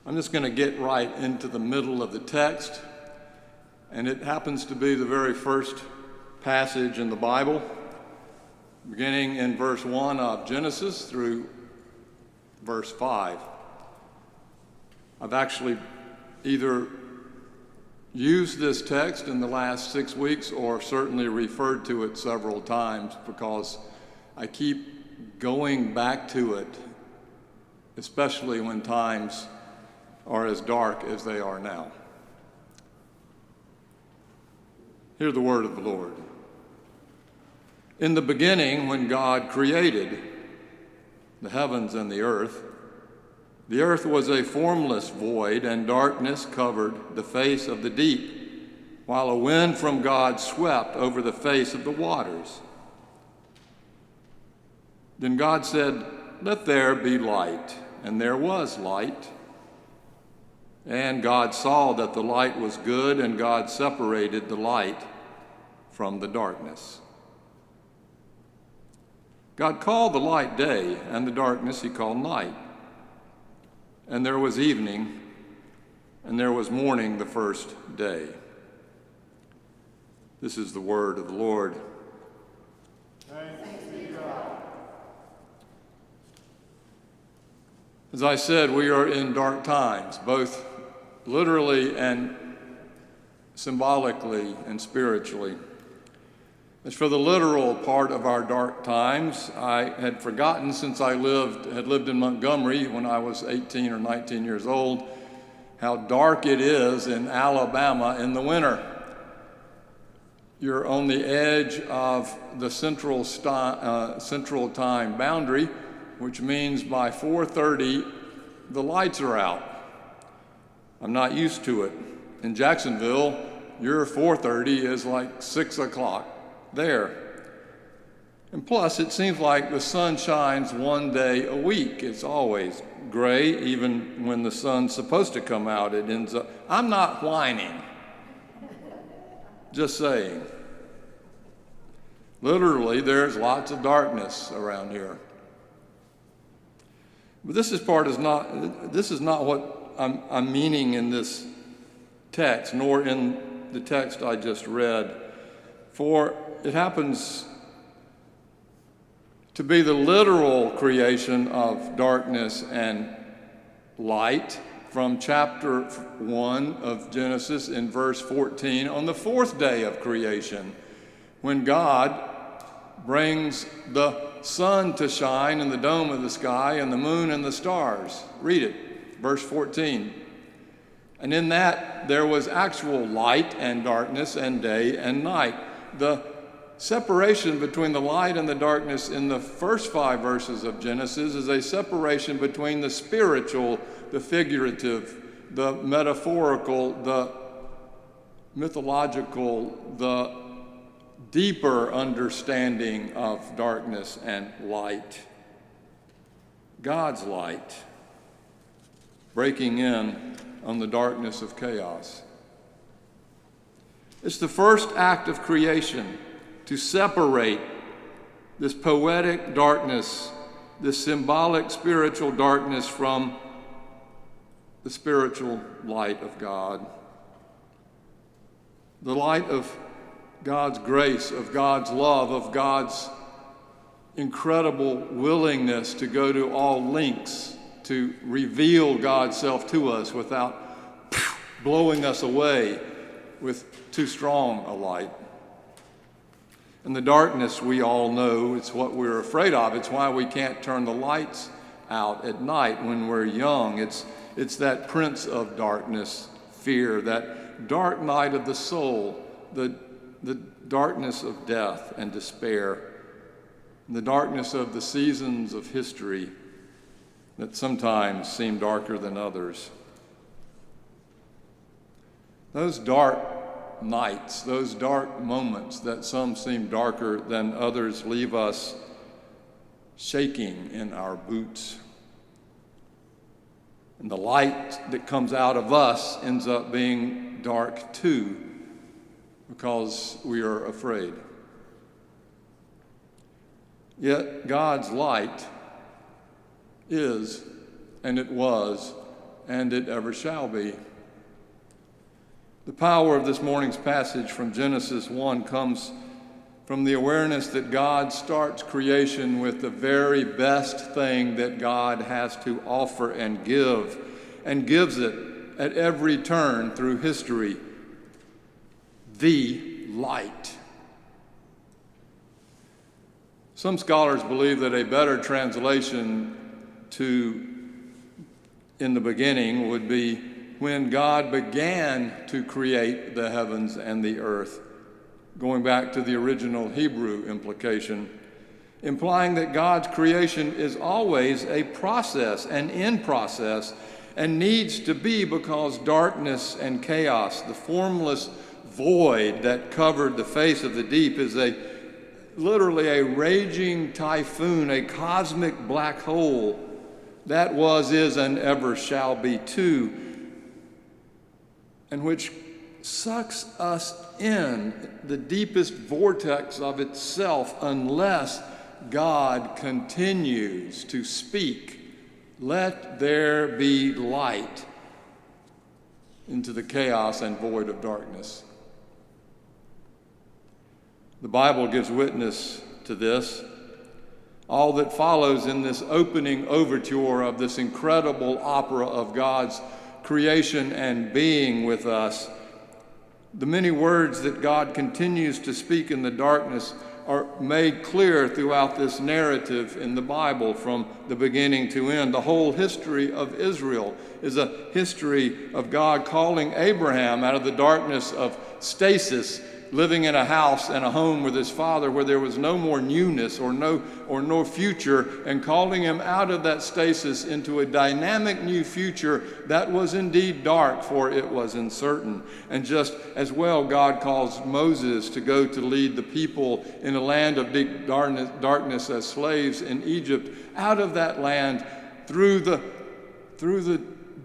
I'm just going to get right into the middle of the text, and it happens to be the very first passage in the Bible, beginning in verse 1 of Genesis through verse 5. I've actually either used this text in the last 6 weeks or certainly referred to it several times because I keep going back to it, especially when times are as dark as they are now. Hear the word of the Lord. In the beginning, when God created the heavens and the earth was a formless void, and darkness covered the face of the deep, while a wind from God swept over the face of the waters. Then God said, "Let there be light," and there was light. And God saw that the light was good, and God separated the light from the darkness. God called the light day, and the darkness he called night. And there was evening, and there was morning the first day. This is the word of the Lord. Thanks be to God. As I said, we are in dark times, both literally and symbolically and spiritually. As for the literal part of our dark times, I had forgotten since I had lived in Montgomery when I was 18 or 19 years old, how dark it is in Alabama in the winter. You're on the edge of the central time boundary, which means by 4:30 the lights are out. I'm not used to it. In Jacksonville, your 4:30 is like 6 o'clock there. And plus, it seems like the sun shines one day a week. It's always gray, even when the sun's supposed to come out. It ends up, I'm not whining, just saying. Literally, there's lots of darkness around here. But this is not what I'm meaning in this text, nor in the text I just read. For it happens to be the literal creation of darkness and light from chapter 1 of Genesis in verse 14 on the fourth day of creation, when God brings the sun to shine in the dome of the sky and the moon and the stars. Read it, verse 14. And in that there was actual light and darkness and day and night. The separation between the light and the darkness in the first 5 verses of Genesis is a separation between the spiritual, the figurative, the metaphorical, the mythological, the deeper understanding of darkness and light. God's light breaking in on the darkness of chaos. It's the first act of creation to separate this poetic darkness, this symbolic spiritual darkness from the spiritual light of God. The light of God's grace, of God's love, of God's incredible willingness to go to all lengths to reveal God's self to us without blowing us away with too strong a light. And the darkness, we all know, it's what we're afraid of. It's why we can't turn the lights out at night when we're young. It's that prince of darkness, fear, that dark night of the soul, the darkness of death and despair, and the darkness of the seasons of history that sometimes seem darker than others. Those dark nights, those dark moments that some seem darker than others leave us shaking in our boots. And the light that comes out of us ends up being dark too, because we are afraid. Yet God's light is, and it was, and it ever shall be. The power of this morning's passage from Genesis 1 comes from the awareness that God starts creation with the very best thing that God has to offer and gives it at every turn through history: the light. Some scholars believe that a better translation to "in the beginning" would be when God began to create the heavens and the earth, going back to the original Hebrew implication, implying that God's creation is always a process, an in process, and needs to be, because darkness and chaos, the formless void that covered the face of the deep, is literally a raging typhoon, a cosmic black hole that was, is, and ever shall be too, and which sucks us in the deepest vortex of itself unless God continues to speak, "Let there be light," into the chaos and void of darkness. The Bible gives witness to this. All that follows in this opening overture of this incredible opera of God's creation and being with us, the many words that God continues to speak in the darkness are made clear throughout this narrative in the Bible from the beginning to end. The whole history of Israel is a history of God calling Abraham out of the darkness of stasis, living in a house and a home with his father where there was no more newness or no future, and calling him out of that stasis into a dynamic new future that was indeed dark, for it was uncertain. And just as well, God calls Moses to go to lead the people in a land of deep darkness as slaves in Egypt, out of that land through the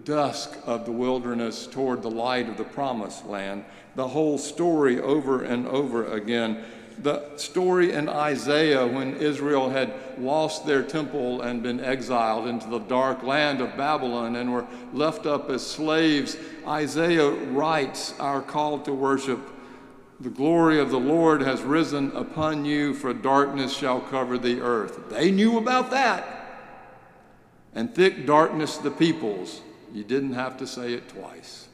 dusk of the wilderness toward the light of the promised land. The whole story over and over again. The story in Isaiah when Israel had lost their temple and been exiled into the dark land of Babylon and were left up as slaves. Isaiah writes our call to worship: "The glory of the Lord has risen upon you, for darkness shall cover the earth." They knew about that. "And thick darkness the peoples." You didn't have to say it twice.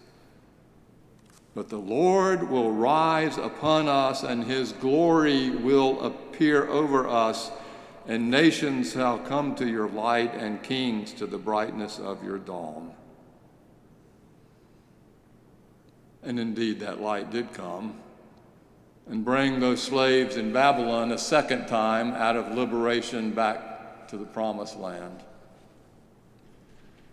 "But the Lord will rise upon us, and his glory will appear over us, and nations shall come to your light, and kings to the brightness of your dawn." And indeed, that light did come and bring those slaves in Babylon a second time out of liberation back to the promised land.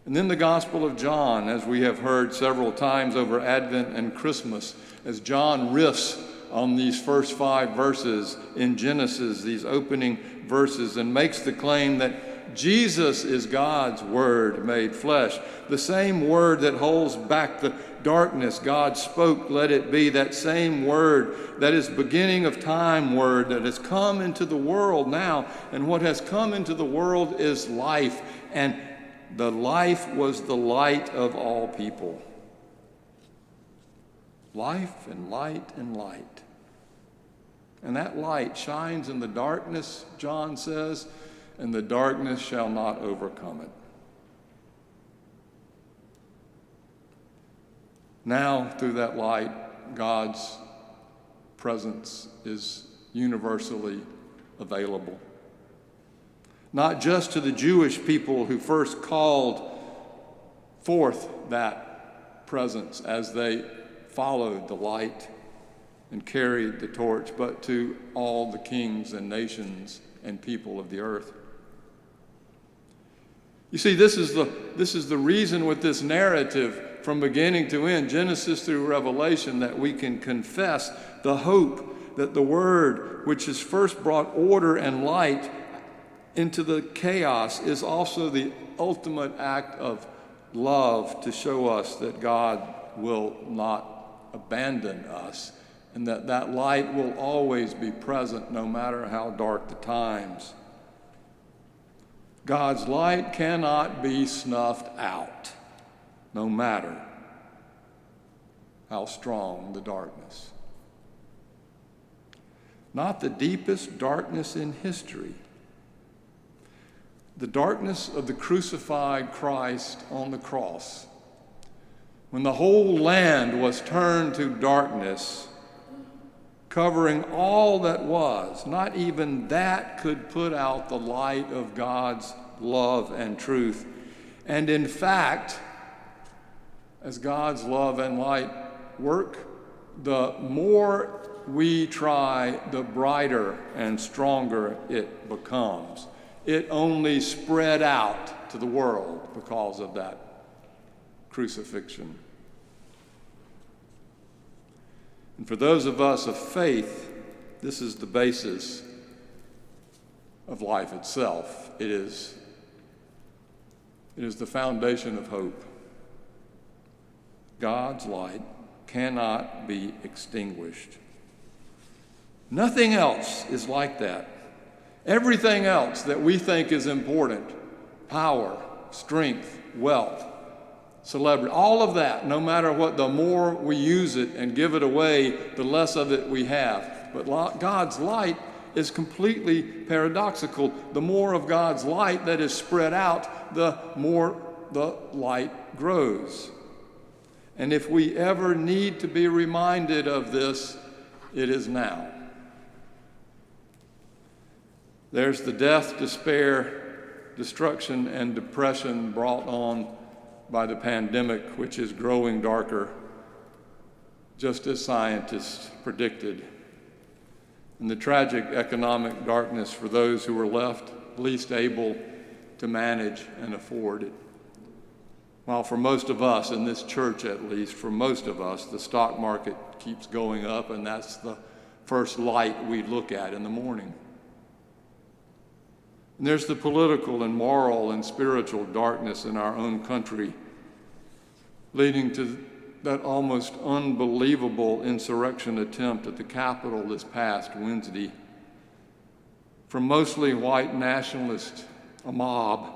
And then the Gospel of John, as we have heard several times over Advent and Christmas, as John riffs on these first 5 verses in Genesis, these opening verses, and makes the claim that Jesus is God's Word made flesh, the same Word that holds back the darkness. God spoke, let it be. That same Word that is beginning of time Word that has come into the world now, and what has come into the world is life, and the life was the light of all people. Life and light and light. And that light shines in the darkness, John says, and the darkness shall not overcome it. Now, through that light, God's presence is universally available. Not just to the Jewish people who first called forth that presence as they followed the light and carried the torch, but to all the kings and nations and people of the earth. You see, this is the reason with this narrative from beginning to end, Genesis through Revelation, that we can confess the hope that the Word, which has first brought order and light into the chaos, is also the ultimate act of love to show us that God will not abandon us, and that light will always be present no matter how dark the times. God's light cannot be snuffed out. no matter how strong the darkness. Not the deepest darkness in history. The darkness of the crucified Christ on the cross. When the whole land was turned to darkness, covering all that was, not even that could put out the light of God's love and truth. And in fact, as God's love and light work, the more we try, the brighter and stronger it becomes. It only spread out to the world because of that crucifixion. And for those of us of faith, this is the basis of life itself. It is the foundation of hope. God's light cannot be extinguished. Nothing else is like that. Everything else that we think is important, power, strength, wealth, celebrity, all of that, no matter what, the more we use it and give it away, the less of it we have. But God's light is completely paradoxical. The more of God's light that is spread out, the more the light grows. And if we ever need to be reminded of this, it is now. There's the death, despair, destruction, and depression brought on by the pandemic, which is growing darker, just as scientists predicted. And the tragic economic darkness for those who were left least able to manage and afford it. While for most of us, in this church at least, for most of us, the stock market keeps going up, and that's the first light we look at in the morning. And there's the political and moral and spiritual darkness in our own country, leading to that almost unbelievable insurrection attempt at the Capitol this past Wednesday from mostly white nationalists, a mob,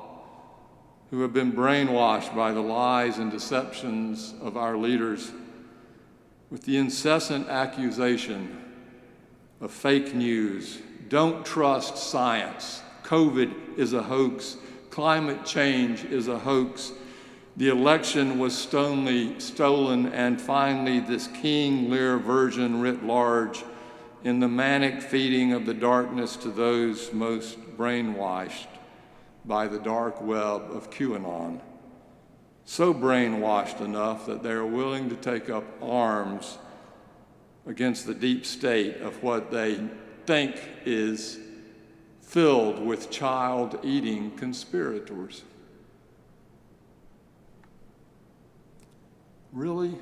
who have been brainwashed by the lies and deceptions of our leaders with the incessant accusation of fake news. Don't trust science. COVID is a hoax. Climate change is a hoax. The election was stolen, and finally this King Lear version writ large in the manic feeding of the darkness to those most brainwashed by the dark web of QAnon. So brainwashed enough that they are willing to take up arms against the deep state of what they think is filled with child-eating conspirators. Really?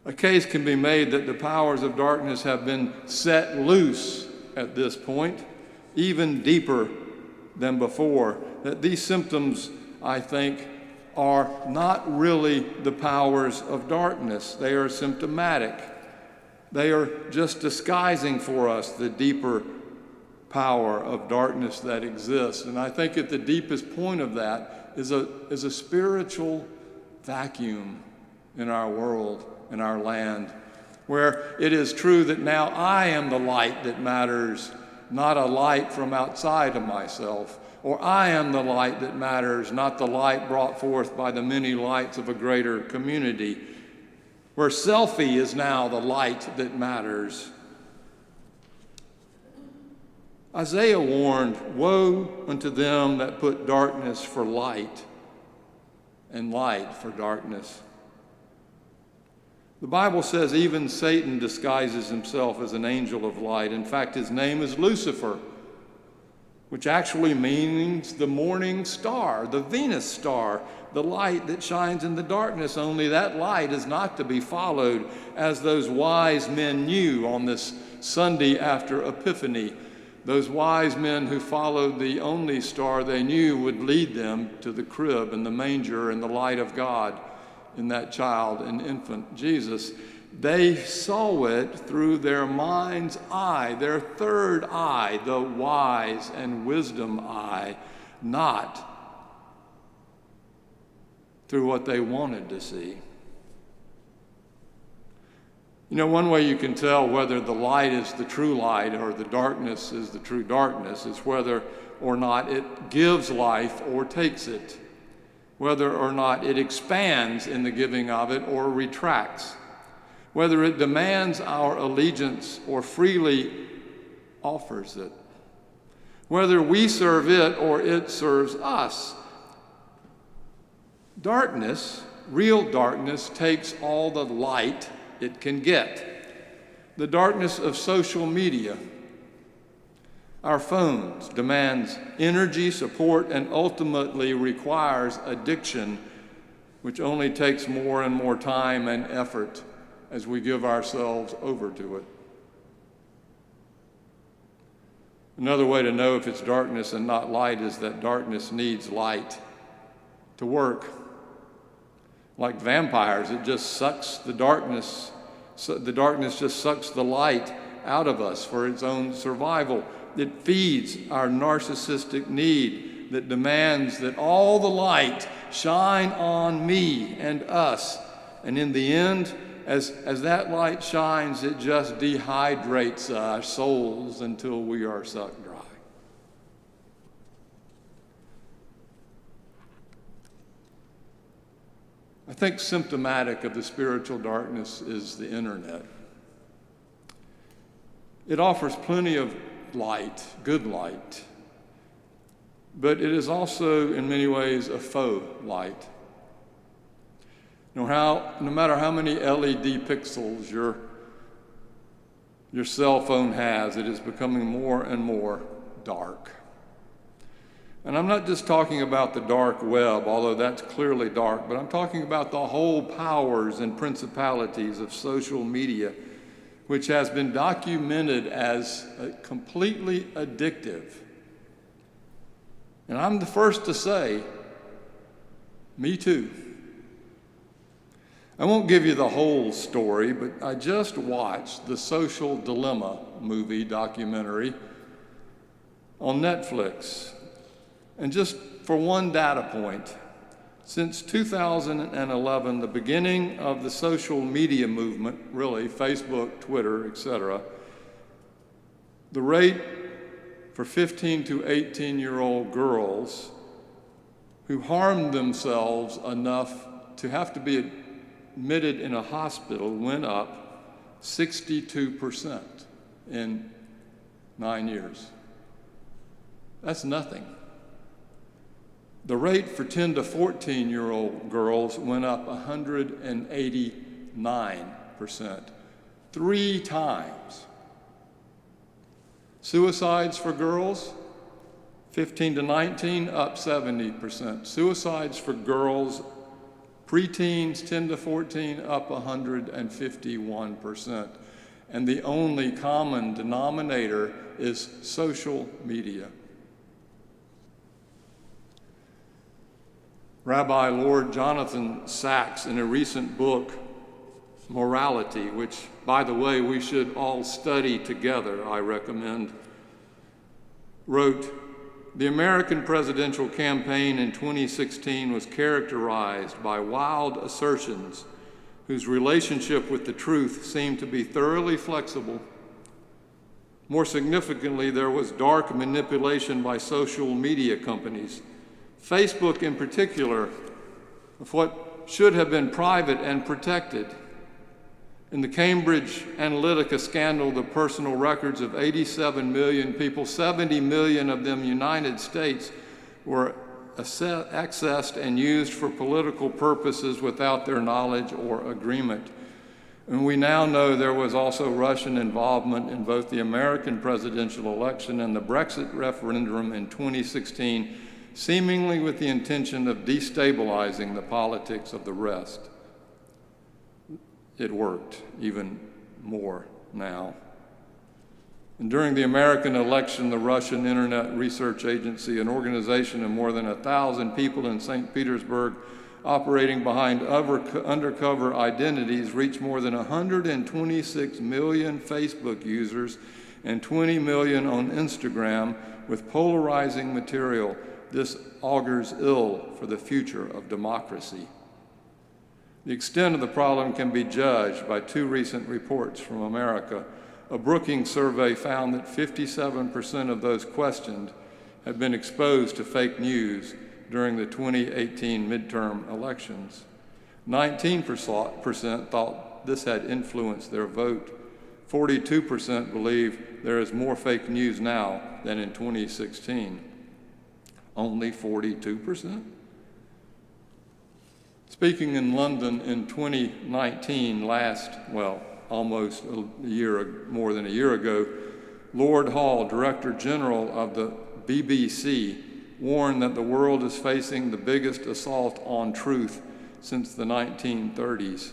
A case can be made that the powers of darkness have been set loose at this point, even deeper than before, that these symptoms, I think, are not really the powers of darkness. They are symptomatic. They are just disguising for us the deeper power of darkness that exists. And I think at the deepest point of that is a spiritual vacuum in our world, in our land, where it is true that now I am the light that matters, not a light from outside of myself. Or I am the light that matters, not the light brought forth by the many lights of a greater community. Where selfie is now the light that matters. Isaiah warned, "Woe unto them that put darkness for light and light for darkness." The Bible says even Satan disguises himself as an angel of light. In fact, his name is Lucifer, which actually means the morning star, the Venus star, the light that shines in the darkness. Only that light is not to be followed as those wise men knew on this Sunday after Epiphany. Those wise men who followed the only star they knew would lead them to the crib and the manger and the light of God in that child and infant Jesus. They saw it through their mind's eye, their third eye, the wise and wisdom eye, not through what they wanted to see. You know, one way you can tell whether the light is the true light or the darkness is the true darkness is whether or not it gives life or takes it, whether or not it expands in the giving of it or retracts, whether it demands our allegiance or freely offers it, whether we serve it or it serves us. Darkness, real darkness, takes all the light it can get. The darkness of social media, our phones, demands energy, support, and ultimately requires addiction, which only takes more and more time and effort as we give ourselves over to it. Another way to know if it's darkness and not light is that darkness needs light to work. Like vampires, it just sucks the darkness. So the darkness just sucks the light out of us for its own survival. It feeds our narcissistic need that demands that all the light shine on me and us. And in the end, as that light shines, it just dehydrates our souls until we are sucked dry. I think symptomatic of the spiritual darkness is the internet. It offers plenty of light, good light, but it is also in many ways a faux light. No matter how many LED pixels your cell phone has, it is becoming more and more dark. And I'm not just talking about the dark web, although that's clearly dark, but I'm talking about the whole powers and principalities of social media, which has been documented as completely addictive. And I'm the first to say, me too. I won't give you the whole story, but I just watched the Social Dilemma documentary on Netflix. And just for one data point, since 2011, the beginning of the social media movement, really, Facebook, Twitter, etc., the rate for 15 to 18-year-old girls who harmed themselves enough to have to be admitted in a hospital went up 62% in 9 years. That's nothing. The rate for 10 to 14-year-old girls went up 189%, 3 times. Suicides for girls, 15 to 19, up 70%. Suicides for girls, preteens, 10 to 14, up 151%. And the only common denominator is social media. Rabbi Lord Jonathan Sacks, in a recent book, Morality, which, by the way, we should all study together, I recommend, wrote, "The American presidential campaign in 2016 was characterized by wild assertions whose relationship with the truth seemed to be thoroughly flexible. More significantly, there was dark manipulation by social media companies, Facebook in particular, of what should have been private and protected. In the Cambridge Analytica scandal, the personal records of 87 million people, 70 million of them United States, were accessed and used for political purposes without their knowledge or agreement. And we now know there was also Russian involvement in both the American presidential election and the Brexit referendum in 2016, seemingly with the intention of destabilizing the politics of the rest. It worked even more now. And during the American election, the Russian Internet Research Agency, an organization of more than 1,000 people in St. Petersburg operating behind undercover identities, reached more than 126 million Facebook users and 20 million on Instagram with polarizing material. This augurs ill for the future of democracy The extent of the problem can be judged by two recent reports from America. A Brookings survey found that 57% of those questioned had been exposed to fake news during the 2018 midterm elections. 19% thought this had influenced their vote. 42% believe there is more fake news now than in 2016. Only 42%? Speaking in London in 2019, almost more than a year ago, Lord Hall, Director General of the BBC, warned that the world is facing the biggest assault on truth since the 1930s,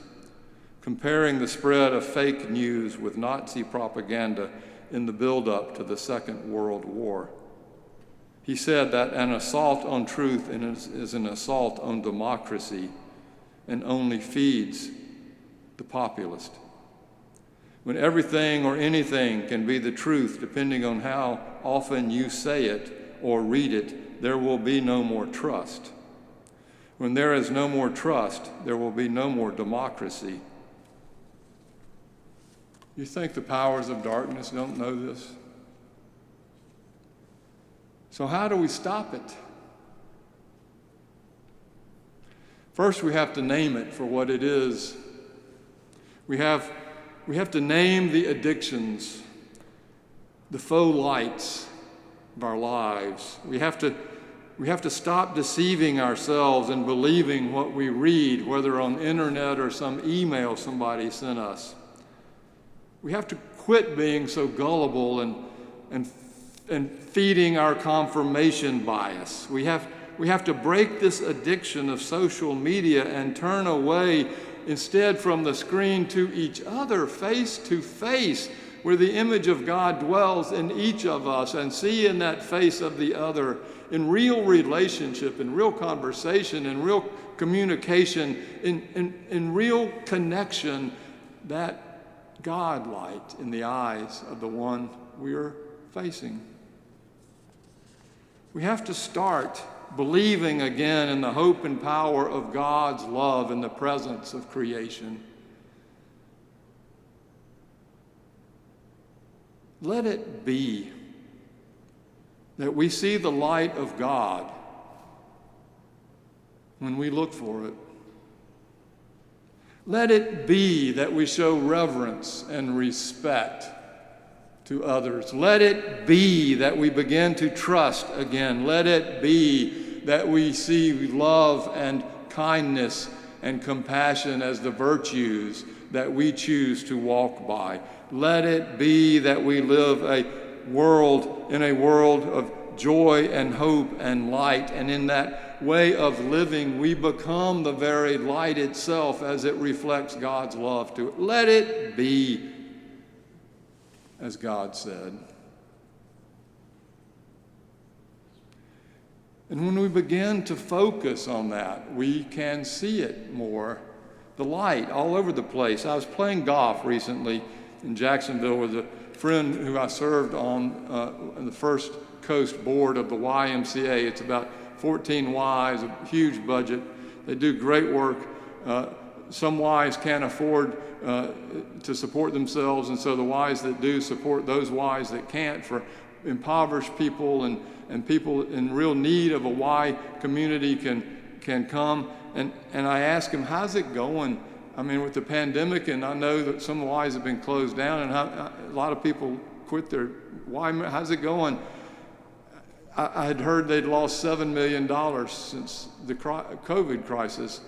comparing the spread of fake news with Nazi propaganda in the build-up to the Second World War. He said that an assault on truth is an assault on democracy and only feeds the populist. When everything or anything can be the truth, depending on how often you say it or read it, there will be no more trust. When there is no more trust, there will be no more democracy. You think the powers of darkness don't know this? So how do we stop it? First, we have to name it for what it is. We have to name the addictions, the faux lights of our lives. We have to stop deceiving ourselves and believing what we read, whether on internet or some email somebody sent us. We have to quit being so gullible and feeding our confirmation bias. We have to break this addiction of social media and turn away instead from the screen to each other, face to face, where the image of God dwells in each of us, and see in that face of the other, in real relationship, in real conversation, in real communication, in real connection, that God light in the eyes of the one we are facing. We have to start believing again in the hope and power of God's love in the presence of creation. Let it be that we see the light of God when we look for it. Let it be that we show reverence and respect to others. Let it be that we begin to trust again. Let it be that we see love and kindness and compassion as the virtues that we choose to walk by. Let it be that we live in a world of joy and hope and light, and in that way of living, we become the very light itself as it reflects God's love to it. Let it be as God said. And when we begin to focus on that, we can see it more, the light all over the place. I was playing golf recently in Jacksonville with a friend who I served on the First Coast board of the YMCA. It's about 14 Ys, a huge budget. They do great work. Some Ys can't afford to support themselves, and so the Ys that do support those Ys that can't, for impoverished people and people in real need of a Y community can come. And I ask them, how's it going? I mean, with the pandemic, and I know that some Ys have been closed down, and a lot of people quit their Y. How's it going? I had heard they'd lost $7 million since the COVID crisis.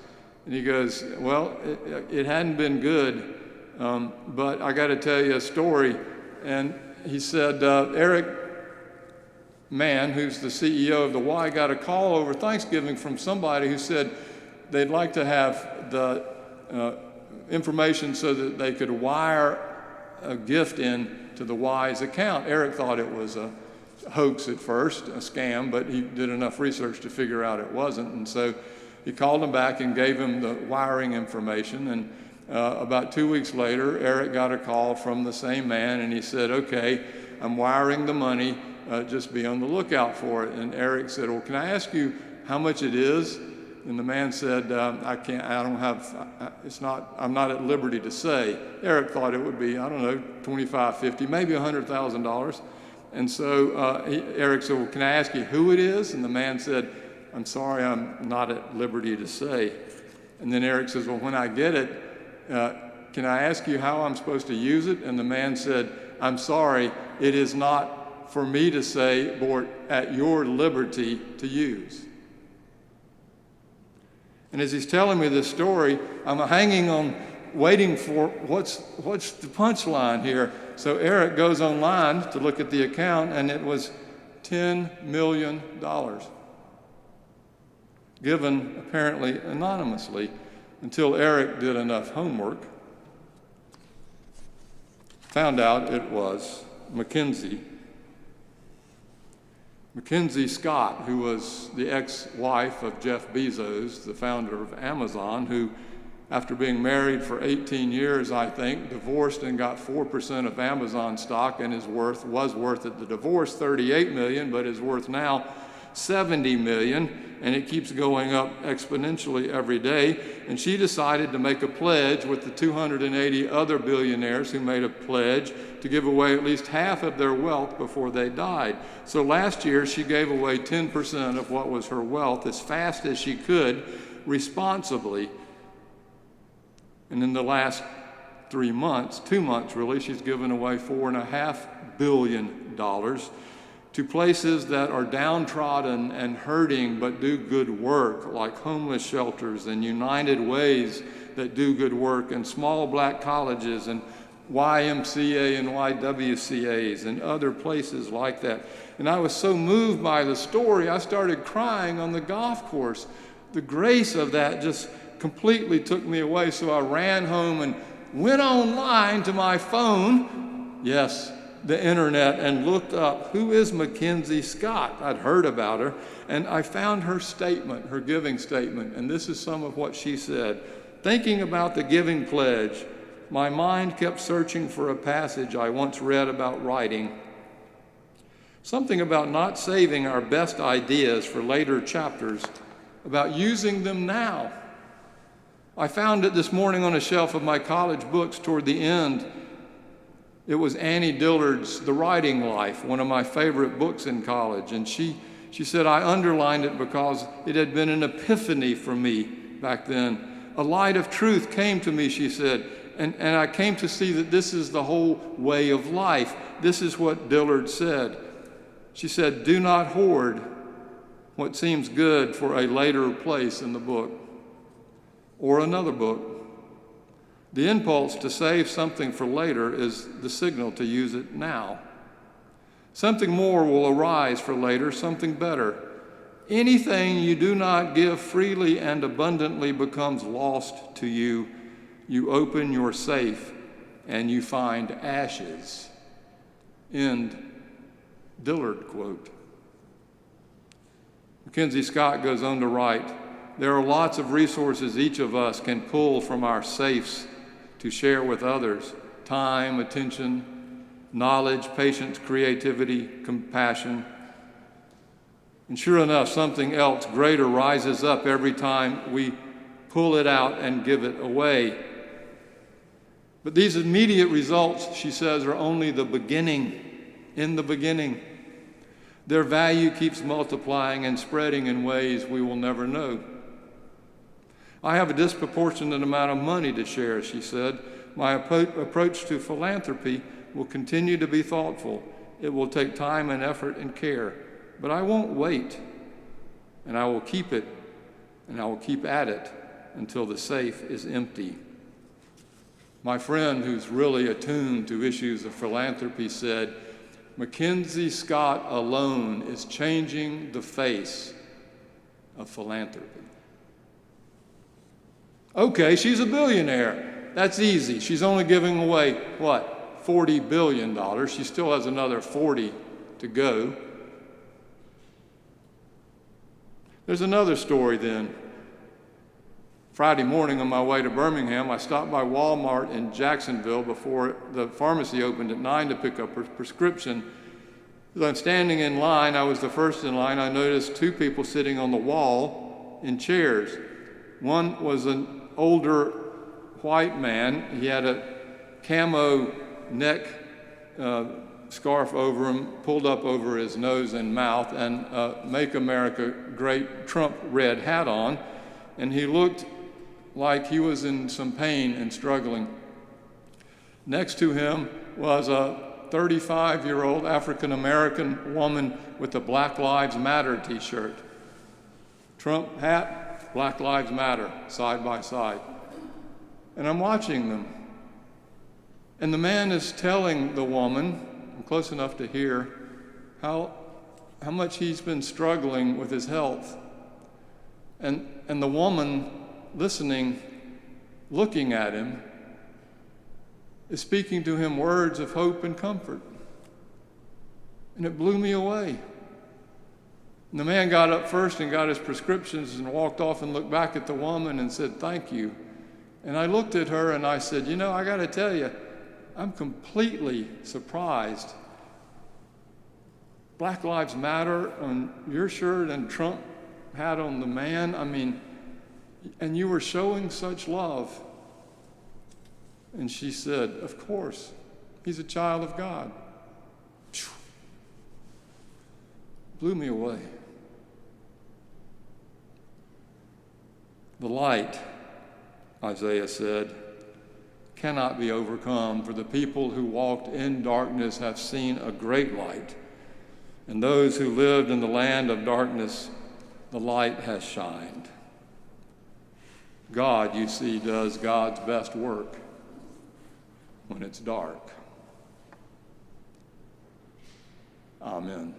And he goes, well, it hadn't been good, but I got to tell you a story. And he said, Eric Mann, who's the CEO of the Y, got a call over Thanksgiving from somebody who said they'd like to have the information so that they could wire a gift in to the Y's account. Eric thought it was a hoax at first, a scam, but he did enough research to figure out it wasn't. And so he called him back and gave him the wiring information. And about 2 weeks later, Eric got a call from the same man, and he said, okay, I'm wiring the money, just be on the lookout for it. And Eric said, well, can I ask you how much it is? and the man said, I'm not at liberty to say. Eric thought it would be, I don't know, $25, $50, maybe $100,000. And so Eric said, well, can I ask you who it is? And the man said, I'm sorry, I'm not at liberty to say. And then Eric says, well, when I get it, can I ask you how I'm supposed to use it? And the man said, I'm sorry, it is not for me to say, or at your liberty to use. And as he's telling me this story, I'm hanging on, waiting for what's the punchline here. So Eric goes online to look at the account, and it was $10 million, given apparently anonymously, until Eric did enough homework, found out it was Mackenzie Scott, who was the ex-wife of Jeff Bezos, the founder of Amazon, who, after being married for 18 years, I think, divorced and got 4% of Amazon stock, and was worth at the divorce $38 million, but is worth now $70 million, and it keeps going up exponentially every day. And she decided to make a pledge with the 280 other billionaires who made a pledge to give away at least half of their wealth before they died. So last year, she gave away 10% of what was her wealth as fast as she could, responsibly. And in the last 2 months really, she's given away $4.5 billion to places that are downtrodden and hurting but do good work, like homeless shelters and United Ways that do good work, and small black colleges and YMCA and YWCAs and other places like that. And I was so moved by the story, I started crying on the golf course. The grace of that just completely took me away, so I ran home and went online to my phone, yes, the internet, and looked up, who is Mackenzie Scott? I'd heard about her, and I found her statement, her giving statement, and this is some of what she said. Thinking about the giving pledge, my mind kept searching for a passage I once read about writing. Something about not saving our best ideas for later chapters, about using them now. I found it this morning on a shelf of my college books toward the end. It was Annie Dillard's The Writing Life, one of my favorite books in college. And she said, I underlined it because it had been an epiphany for me back then. A light of truth came to me, she said, and I came to see that this is the whole way of life. This is what Dillard said. She said, do not hoard what seems good for a later place in the book or another book. The impulse to save something for later is the signal to use it now. Something more will arise for later, something better. Anything you do not give freely and abundantly becomes lost to you. You open your safe and you find ashes. End Dillard quote. Mackenzie Scott goes on to write, there are lots of resources each of us can pull from our safes to share with others: time, attention, knowledge, patience, creativity, compassion. And sure enough, something else greater rises up every time we pull it out and give it away. But these immediate results, she says, are only the beginning. In the beginning, their value keeps multiplying and spreading in ways we will never know. I have a disproportionate amount of money to share, she said. My approach to philanthropy will continue to be thoughtful. It will take time and effort and care, but I won't wait, and I will keep it, and I will keep at it until the safe is empty. My friend, who's really attuned to issues of philanthropy, said, Mackenzie Scott alone is changing the face of philanthropy. Okay, she's a billionaire. That's easy. She's only giving away, what, $40 billion. She still has another 40 to go. There's another story then. Friday morning on my way to Birmingham, I stopped by Walmart in Jacksonville before the pharmacy opened at 9 to pick up a prescription. As I'm standing in line, I was the first in line, I noticed two people sitting on the wall in chairs. One was an older white man. He had a camo neck scarf over him, pulled up over his nose and mouth, and a Make America Great Trump red hat on. And he looked like he was in some pain and struggling. Next to him was a 35-year-old African-American woman with a Black Lives Matter t-shirt. Trump hat, Black Lives Matter, side by side. And I'm watching them. And the man is telling the woman, I'm close enough to hear, how much he's been struggling with his health. And the woman listening, looking at him, is speaking to him words of hope and comfort. And it blew me away. And the man got up first and got his prescriptions and walked off and looked back at the woman and said, "Thank you." And I looked at her and I said, "You know, I got to tell you, I'm completely surprised. Black Lives Matter on your shirt and Trump hat on the man. I mean, and you were showing such love." And she said, "Of course, he's a child of God." Blew me away. The light, Isaiah said, cannot be overcome, for the people who walked in darkness have seen a great light. And those who lived in the land of darkness, the light has shined. God, you see, does God's best work when it's dark. Amen.